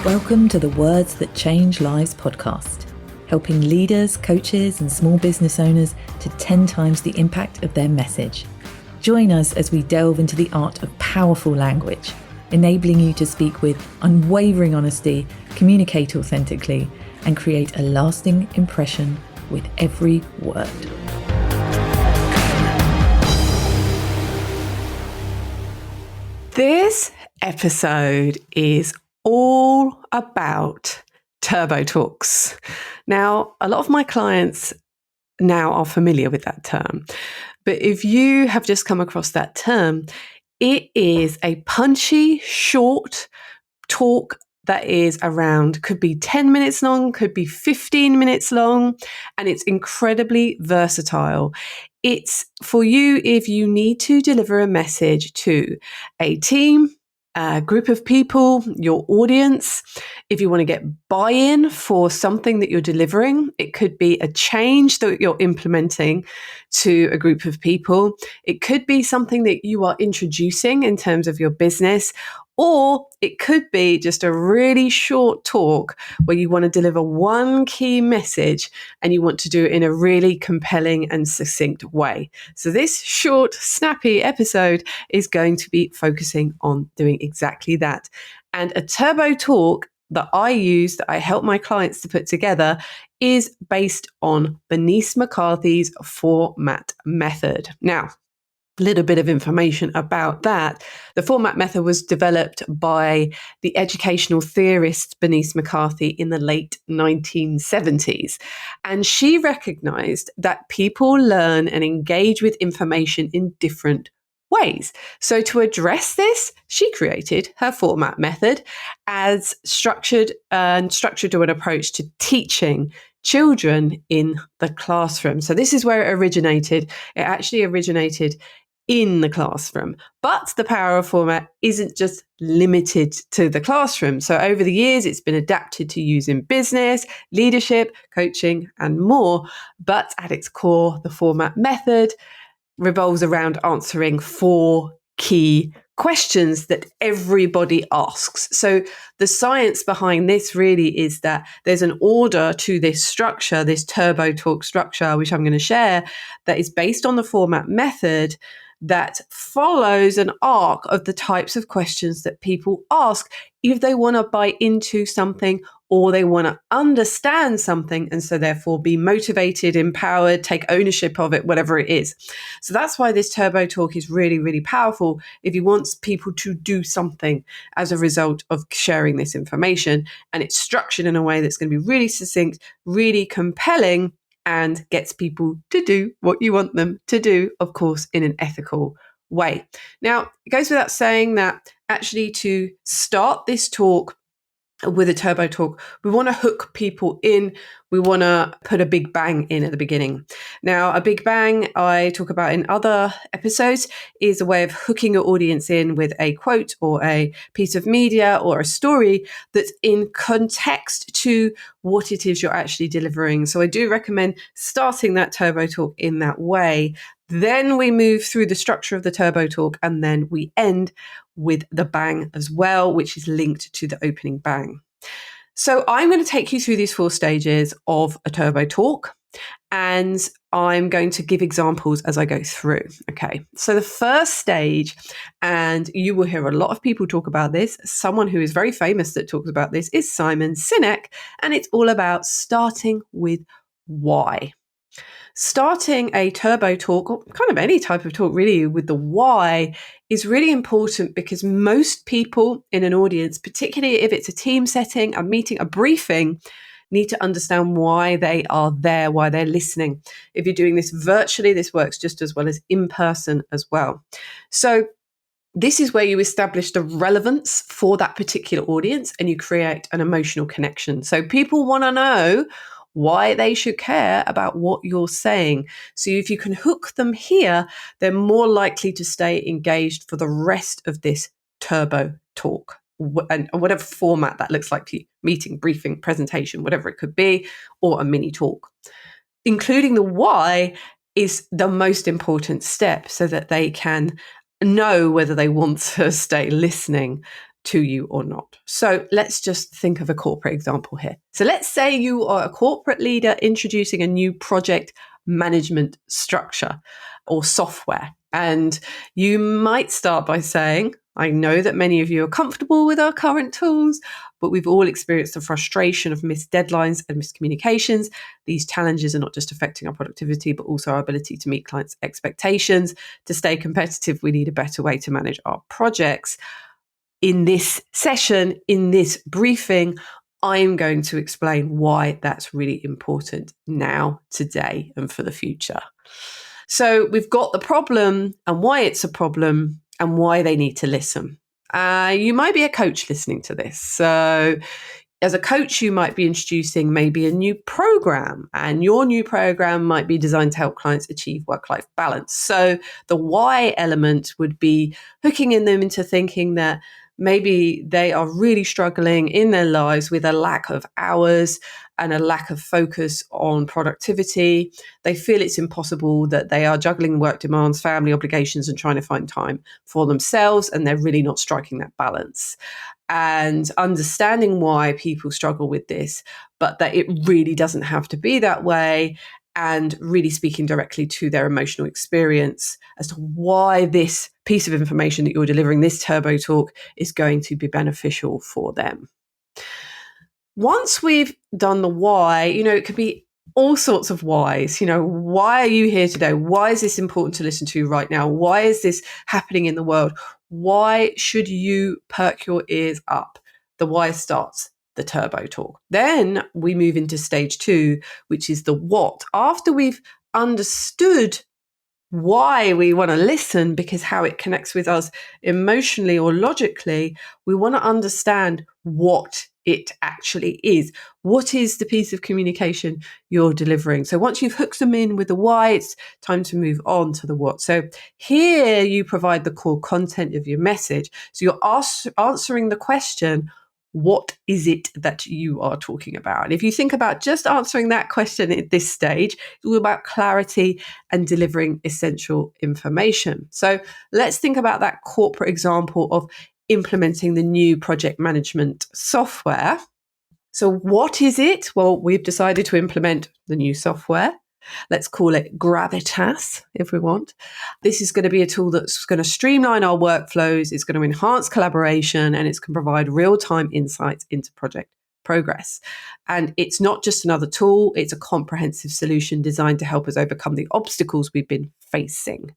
Welcome to the Words That Change Lives podcast, helping leaders, coaches, and small business owners to 10 times the impact of their message. Join us as we delve into the art of powerful language, enabling you to speak with unwavering honesty, communicate authentically, and create a lasting impression with every word. This episode is all about TurboTalks. Now, a lot of my clients now are familiar with that term, but if you have just come across that term, it is a punchy, short talk that is around, could be 10 minutes long, could be 15 minutes long, and it's incredibly versatile. It's for you if you need to deliver a message to a team, a group of people, your audience. If you want to get buy-in for something that you're delivering, it could be a change that you're implementing to a group of people. It could be something that you are introducing in terms of your business, or it could be just a really short talk where you want to deliver one key message and you want to do it in a really compelling and succinct way. So this short, snappy episode is going to be focusing on doing exactly that. And a TurboTalk that I use, that I help my clients to put together, is based on Bernice McCarthy's format method. Now, a little bit of information about that. The format method was developed by the educational theorist Bernice McCarthy in the late 1970s. And she recognized that people learn and engage with information in different ways. So to address this, she created her format method as structured to an approach to teaching children in the classroom. So this is where it originated. It actually originated in the classroom. But the power of format isn't just limited to the classroom. So over the years, it's been adapted to use in business, leadership, coaching, and more. But at its core, the format method revolves around answering 4 key questions that everybody asks. So the science behind this really is that there's an order to this structure, this TurboTalk structure, which I'm going to share, that is based on the format method, that follows an arc of the types of questions that people ask if they want to buy into something or they want to understand something, and so therefore be motivated, empowered, take ownership of it, whatever it is. So that's why this TurboTalk is really, really powerful if you want people to do something as a result of sharing this information. And it's structured in a way that's going to be really succinct, really compelling, and gets people to do what you want them to do, of course, in an ethical way. Now, it goes without saying that actually to start this talk with a TurboTalk, we want to hook people in. We want to put a big bang in at the beginning. Now, a big bang, I talk about in other episodes, is a way of hooking your audience in with a quote or a piece of media or a story that's in context to what it is you're actually delivering. So I do recommend starting that TurboTalk in that way. Then we move through the structure of the TurboTalk, and then we end with the bang as well, which is linked to the opening bang. So I'm going to take you through these 4 stages of a TurboTalk, and I'm going to give examples as I go through. Okay, so the first stage, and you will hear a lot of people talk about this, someone who is very famous that talks about this is Simon Sinek, and it's all about starting with why. Starting a TurboTalk, or kind of any type of talk really, with the why is really important, because most people in an audience, particularly if it's a team setting, a meeting, a briefing, need to understand why they are there, why they're listening. If you're doing this virtually, this works just as well as in person as well. So this is where you establish the relevance for that particular audience and you create an emotional connection. So people want to know why they should care about what you're saying. So if you can hook them here, they're more likely to stay engaged for the rest of this TurboTalk, and whatever format that looks like to you, meeting, briefing, presentation, whatever it could be, or a mini talk. Including the why is the most important step so that they can know whether they want to stay listening. to you or not. So let's just think of a corporate example here. So let's say you are a corporate leader introducing a new project management structure or software. And you might start by saying, I know that many of you are comfortable with our current tools, but we've all experienced the frustration of missed deadlines and miscommunications. These challenges are not just affecting our productivity, but also our ability to meet clients' expectations. To stay competitive, we need a better way to manage our projects. In this session, in this briefing, I'm going to explain why that's really important now, today, and for the future. So we've got the problem and why it's a problem and why they need to listen. You might be a coach listening to this. So as a coach, you might be introducing maybe a new program, and your new program might be designed to help clients achieve work-life balance. So the why element would be hooking in them into thinking that maybe they are really struggling in their lives with a lack of hours and a lack of focus on productivity. They feel it's impossible, that they are juggling work demands, family obligations, and trying to find time for themselves, and they're really not striking that balance. And understanding why people struggle with this, but that it really doesn't have to be that way, and really speaking directly to their emotional experience as to why this piece of information that you're delivering, this TurboTalk, is going to be beneficial for them. Once we've done the why, it could be all sorts of whys. Why are you here today? Why is this important to listen to right now? Why is this happening in the world? Why should you perk your ears up? The why starts the TurboTalk. Then we move into stage 2, which is the what. After we've understood why we want to listen, because how it connects with us emotionally or logically, we want to understand what it actually is. What is the piece of communication you're delivering? So once you've hooked them in with the why, it's time to move on to the what. So here you provide the core content of your message. So you're answering the question, what is it that you are talking about? And if you think about just answering that question at this stage, it's all about clarity and delivering essential information. So let's think about that corporate example of implementing the new project management software. So what is it? Well, we've decided to implement the new software. Let's call it Gravitas if we want. This is going to be a tool that's going to streamline our workflows. It's going to enhance collaboration, and it's going to provide real-time insights into project progress. And it's not just another tool, it's a comprehensive solution designed to help us overcome the obstacles we've been facing.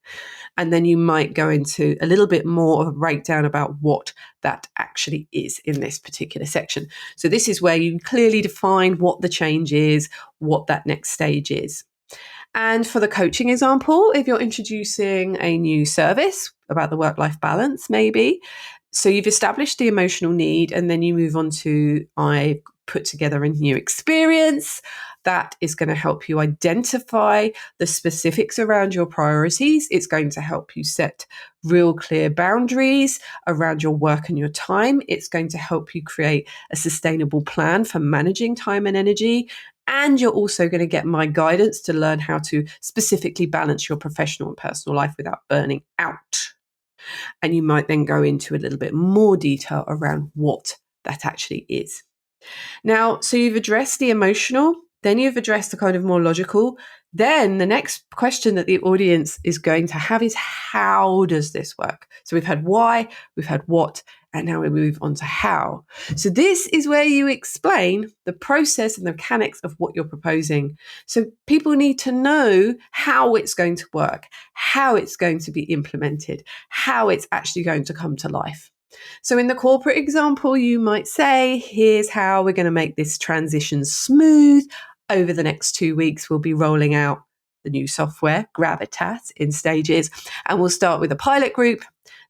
And then you might go into a little bit more of a breakdown about what that actually is in this particular section. So this is where you clearly define what the change is, what that next stage is. And for the coaching example, if you're introducing a new service about the work-life balance, maybe, so you've established the emotional need, and then you move on to, I put together a new experience that is going to help you identify the specifics around your priorities. It's going to help you set real clear boundaries around your work and your time. It's going to help you create a sustainable plan for managing time and energy. And you're also going to get my guidance to learn how to specifically balance your professional and personal life without burning out. And you might then go into a little bit more detail around what that actually is. Now, so you've addressed the emotional, then you've addressed the kind of more logical. Then the next question that the audience is going to have is, how does this work? So we've had why, we've had what, and now we move on to how. So this is where you explain the process and the mechanics of what you're proposing. So people need to know how it's going to work, how it's going to be implemented, how it's actually going to come to life. So in the corporate example, you might say, here's how we're going to make this transition smooth. Over the next 2 weeks, we'll be rolling out the new software, Gravitas, in stages. And we'll start with a pilot group.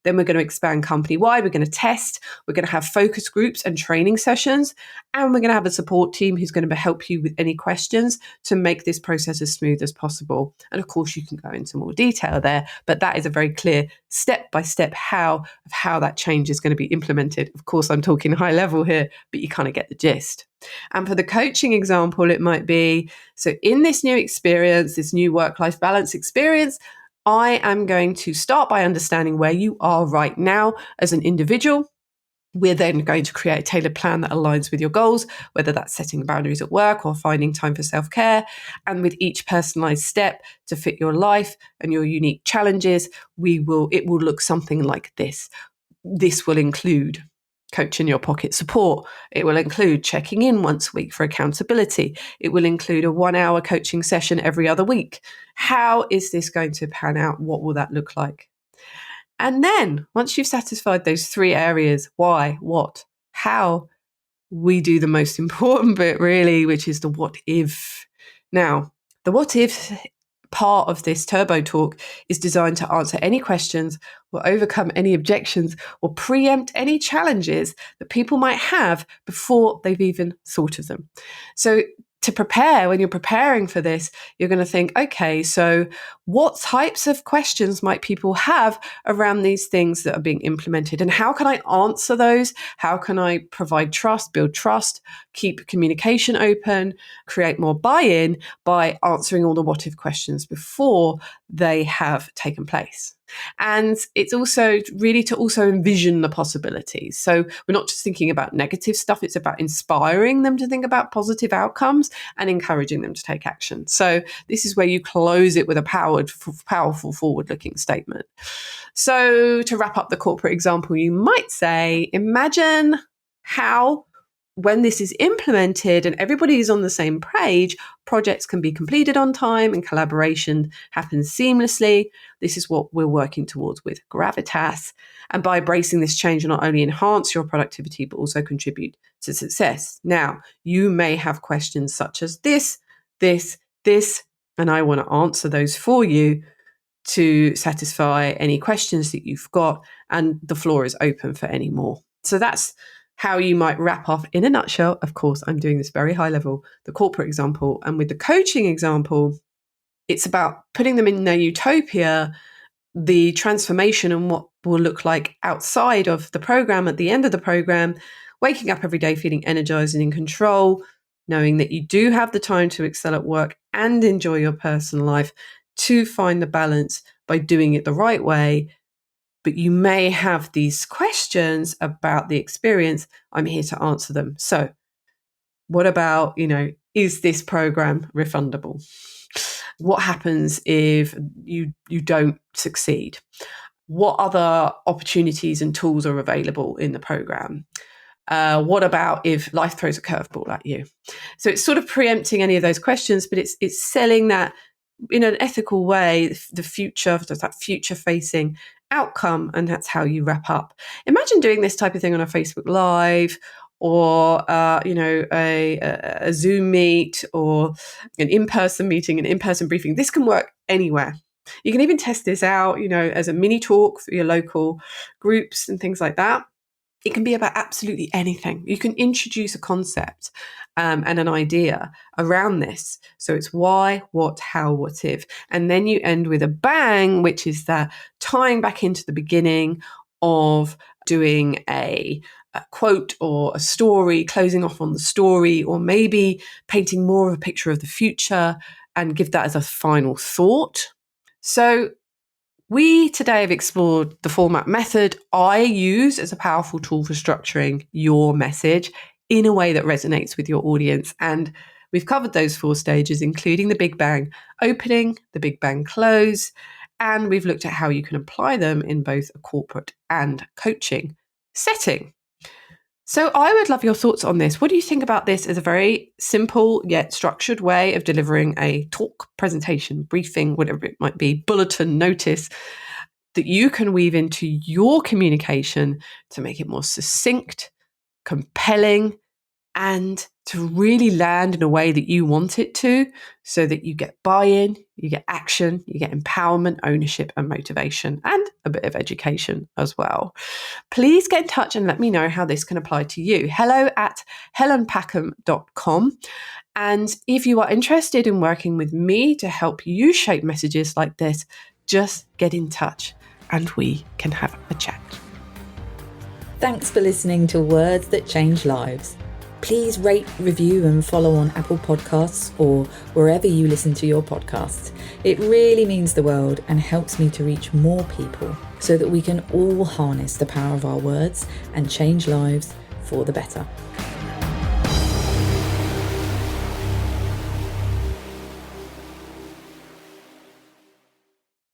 Then we're going to expand company-wide. We're going to test. We're going to have focus groups and training sessions. And we're going to have a support team who's going to help you with any questions to make this process as smooth as possible. And of course, you can go into more detail there, but that is a very clear step-by-step how that change is going to be implemented. Of course, I'm talking high level here, but you kind of get the gist. And for the coaching example, it might be, so in this new experience, this new work-life balance experience, I am going to start by understanding where you are right now as an individual. We're then going to create a tailored plan that aligns with your goals, whether that's setting boundaries at work or finding time for self-care. And with each personalized step to fit your life and your unique challenges, it will look something like this. This will include coach in your pocket support. It will include checking in once a week for accountability. It will include a 1-hour coaching session every other week. How is this going to pan out? What will that look like? And then once you've satisfied those 3 areas, why, what, how, we do the most important bit really, which is the what if. Now, the what if part of this Turbo Talk is designed to answer any questions or overcome any objections or preempt any challenges that people might have before they've even thought of them. So to prepare, when you're preparing for this, you're going to think, okay, so what types of questions might people have around these things that are being implemented? And how can I answer those? How can I provide trust, build trust, keep communication open, create more buy-in by answering all the what if questions before they have taken place? And it's also really to also envision the possibilities. So we're not just thinking about negative stuff, it's about inspiring them to think about positive outcomes and encouraging them to take action. So this is where you close it with a powerful forward-looking statement. So to wrap up the corporate example, you might say, imagine how when this is implemented and everybody is on the same page, projects can be completed on time and collaboration happens seamlessly. This is what we're working towards with Gravitas. And by embracing this change, you'll not only enhance your productivity, but also contribute to success. Now, you may have questions such as this, and I want to answer those for you to satisfy any questions that you've got. And the floor is open for any more. So that's how you might wrap up in a nutshell. Of course, I'm doing this very high level, the corporate example. And with the coaching example, it's about putting them in their utopia, the transformation and what will look like outside of the program, at the end of the program, waking up every day feeling energized and in control, knowing that you do have the time to excel at work and enjoy your personal life, to find the balance by doing it the right way. But you may have these questions about the experience. I'm here to answer them. So what about, is this program refundable? What happens if you don't succeed? What other opportunities and tools are available in the program? What about if life throws a curveball at you? So it's sort of preempting any of those questions, but it's selling that in an ethical way, the future, that future-facing outcome, and that's how you wrap up. Imagine doing this type of thing on a Facebook Live or, a Zoom meet or an in-person meeting, an in-person briefing. This can work anywhere. You can even test this out, as a mini talk for your local groups and things like that. It can be about absolutely anything. You can introduce a concept and an idea around this. So it's why, what, how, what if. And then you end with a bang, which is that tying back into the beginning of doing a quote or a story, closing off on the story, or maybe painting more of a picture of the future and give that as a final thought. So we today have explored the format method I use as a powerful tool for structuring your message in a way that resonates with your audience. And we've covered those 4 stages, including the Big Bang opening, the Big Bang close, and we've looked at how you can apply them in both a corporate and coaching setting. So I would love your thoughts on this. What do you think about this as a very simple yet structured way of delivering a talk, presentation, briefing, whatever it might be, bulletin, notice that you can weave into your communication to make it more succinct, compelling, and to really land in a way that you want it to, so that you get buy-in, you get action, you get empowerment, ownership, and motivation, and a bit of education as well. Please get in touch and let me know how this can apply to you. hello@helenpackham.com. And if you are interested in working with me to help you shape messages like this, just get in touch and we can have a chat. Thanks for listening to Words That Change Lives. Please rate, review and follow on Apple Podcasts or wherever you listen to your podcasts. It really means the world and helps me to reach more people so that we can all harness the power of our words and change lives for the better.